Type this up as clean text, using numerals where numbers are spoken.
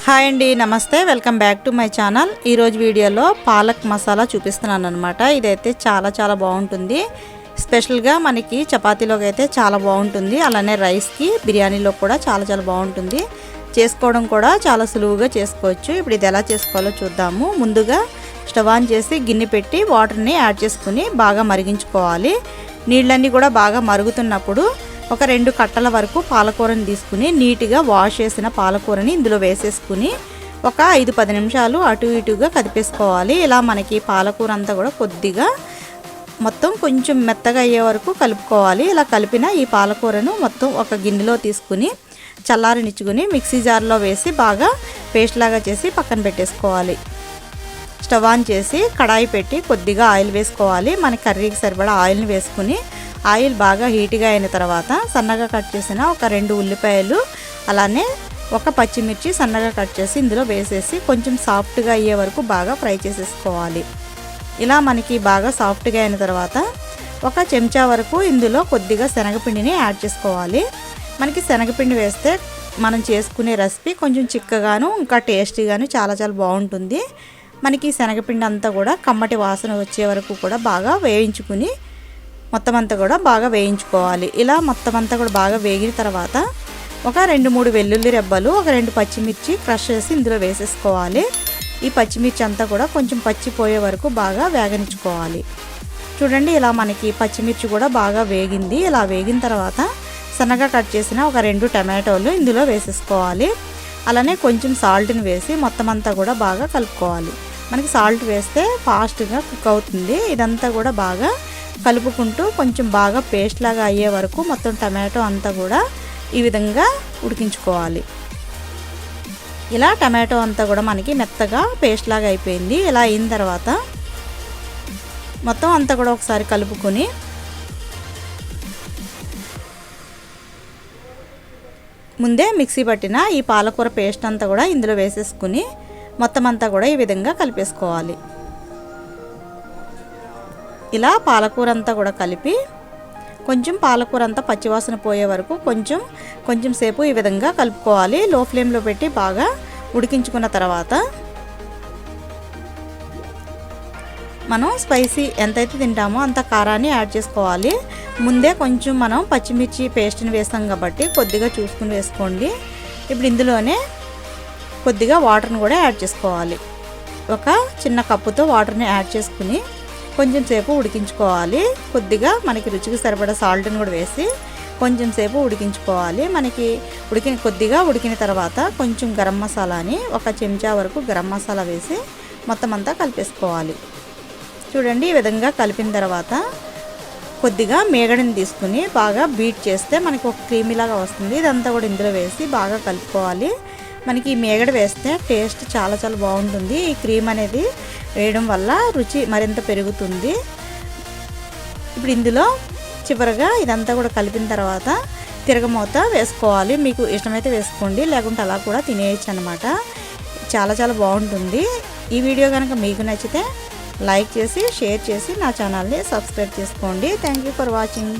Hi అండి, నమస్తే, welcome back to my channel. ఈరోజు వీడియోలో పాలక్ మసాలా చూపిస్తున్నాను అనమాట. ఇదైతే చాలా బాగుంటుంది. స్పెషల్గా మనకి చపాతీలోకి అయితే చాలా బాగుంటుంది. అలానే రైస్కి, బిర్యానీలో కూడా చాలా బాగుంటుంది. చేసుకోవడం కూడా చాలా సులువుగా చేసుకోవచ్చు. ఇప్పుడు ఇది ఎలా చేసుకోవాలో చూద్దాము. ముందుగా స్టవ్ ఆన్ చేసి గిన్నె పెట్టి వాటర్ని యాడ్ చేసుకుని బాగా మరిగించుకోవాలి. నీళ్ళన్నీ కూడా బాగా మరుగుతున్నప్పుడు ఒక 2 కట్టల వరకు పాలకూరని తీసుకుని నీట్గా వాష్ చేసిన పాలకూరని ఇందులో వేసేసుకుని ఒక 5-10 నిమిషాలు అటు ఇటుగా కదిపేసుకోవాలి. ఇలా మనకి పాలకూర అంతా కూడా కొద్దిగా మొత్తం కొంచెం మెత్తగా అయ్యే వరకు కలుపుకోవాలి. ఇలా కలిపిన ఈ పాలకూరను మొత్తం ఒక గిన్నెలో తీసుకుని చల్లారనిచ్చుకుని మిక్సీ జార్లో వేసి బాగా పేస్ట్ లాగా చేసి పక్కన పెట్టేసుకోవాలి. స్టవ్ ఆన్ చేసి కడాయి పెట్టి కొద్దిగా ఆయిల్ వేసుకోవాలి. మన కర్రీకి సరిపడా ఆయిల్ని వేసుకుని ఆయిల్ బాగా హీట్గా అయిన తర్వాత సన్నగా కట్ చేసిన ఒక 2 ఉల్లిపాయలు అలానే ఒక పచ్చిమిర్చి సన్నగా కట్ చేసి ఇందులో వేసేసి కొంచెం సాఫ్ట్గా అయ్యే వరకు బాగా ఫ్రై చేసేసుకోవాలి. ఇలా మనకి బాగా సాఫ్ట్గా అయిన తర్వాత ఒక చెంచా వరకు ఇందులో కొద్దిగా శనగపిండిని యాడ్ చేసుకోవాలి. మనకి శనగపిండి వేస్తే మనం చేసుకునే రెసిపీ కొంచెం చిక్కగాను ఇంకా టేస్టీగాను చాలా బాగుంటుంది. మనకి శనగపిండి అంతా కూడా కమ్మటి వాసన వచ్చే వరకు కూడా బాగా వేయించుకుని మొత్తం అంతా కూడా బాగా వేయించుకోవాలి. ఇలా మొత్తం అంతా కూడా బాగా వేగిన తర్వాత ఒక 2-3 వెల్లుల్లి రెబ్బలు, ఒక 2 పచ్చిమిర్చి క్రష్ చేసి ఇందులో వేసేసుకోవాలి. ఈ పచ్చిమిర్చి అంతా కూడా కొంచెం పచ్చిపోయే వరకు బాగా వేగనించుకోవాలి. చూడండి, ఇలా మనకి పచ్చిమిర్చి కూడా బాగా వేగింది. ఇలా వేగిన తర్వాత సన్నగా కట్ చేసిన ఒక 2 టమాటోలు ఇందులో వేసేసుకోవాలి. అలానే కొంచెం సాల్ట్ని వేసి మొత్తం అంతా కూడా బాగా కలుపుకోవాలి. మనకి సాల్ట్ వేస్తే ఫాస్ట్గా కుక్ అవుతుంది. ఇదంతా కూడా బాగా కలుపుకుంటూ కొంచెం బాగా పేస్ట్ లాగా అయ్యే వరకు మొత్తం టమాటో అంతా కూడా ఈ విధంగా ఉడికించుకోవాలి. ఇలా టమాటో అంతా కూడా మనకి మెత్తగా పేస్ట్ లాగా అయిపోయింది. ఇలా అయిన తర్వాత మొత్తం అంతా కూడా ఒకసారి కలుపుకొని ముందే మిక్సీ పట్టిన ఈ పాలకూర పేస్ట్ అంతా కూడా ఇందులో వేసేసుకుని మొత్తం అంతా కూడా ఈ విధంగా కలిపేసుకోవాలి. ఇలా పాలకూర అంతా కూడా కలిపి కొంచెం పాలకూర అంతా పచ్చివాసన పోయే వరకు కొంచెం సేపు ఈ విధంగా కలుపుకోవాలి. లో ఫ్లేమ్లో పెట్టి బాగా ఉడికించుకున్న తర్వాత మనం స్పైసీ ఎంతైతే తింటామో అంత కారాన్ని యాడ్ చేసుకోవాలి. ముందే కొంచెం మనం పచ్చిమిర్చి పేస్ట్ని వేస్తాం కాబట్టి కొద్దిగా చూసుకుని వేసుకోండి. ఇప్పుడు ఇందులోనే కొద్దిగా వాటర్ని కూడా యాడ్ చేసుకోవాలి. ఒక చిన్న కప్పుతో వాటర్ని యాడ్ చేసుకుని కొంచెం సేపు ఉడికించుకోవాలి. కొద్దిగా మనకి రుచికి సరిపడా సాల్ట్ని కూడా వేసి కొంచెం సేపు ఉడికించుకోవాలి. మనకి కొద్దిగా ఉడికిన తర్వాత కొంచెం గరం మసాలాని ఒక చెంచా వరకు గరం మసాలా వేసి మొత్తం అంతా కలిపేసుకోవాలి. చూడండి, ఈ విధంగా కలిపిన తర్వాత కొద్దిగా మేగడని తీసుకుని బాగా బీట్ చేస్తే మనకి ఒక క్రీమీలాగా వస్తుంది. ఇదంతా కూడా ఇందులో వేసి బాగా కలుపుకోవాలి. మనకి ఈ మేగడ వేస్తే టేస్ట్ చాలా బాగుంటుంది. ఈ క్రీమ్ అనేది వేయడం వల్ల రుచి మరింత పెరుగుతుంది. ఇప్పుడు ఇందులో చివరగా ఇదంతా కూడా కలిపిన తర్వాత తిరగమూత వేసుకోవాలి. మీకు ఇష్టమైతే వేసుకోండి, లేకుంటే అలా కూడా తినేయచ్చు అనమాట. చాలా బాగుంటుంది. ఈ వీడియో కనుక మీకు నచ్చితే లైక్ చేసి షేర్ చేసి నా ఛానల్ని సబ్స్క్రైబ్ చేసుకోండి. Thank you for watching.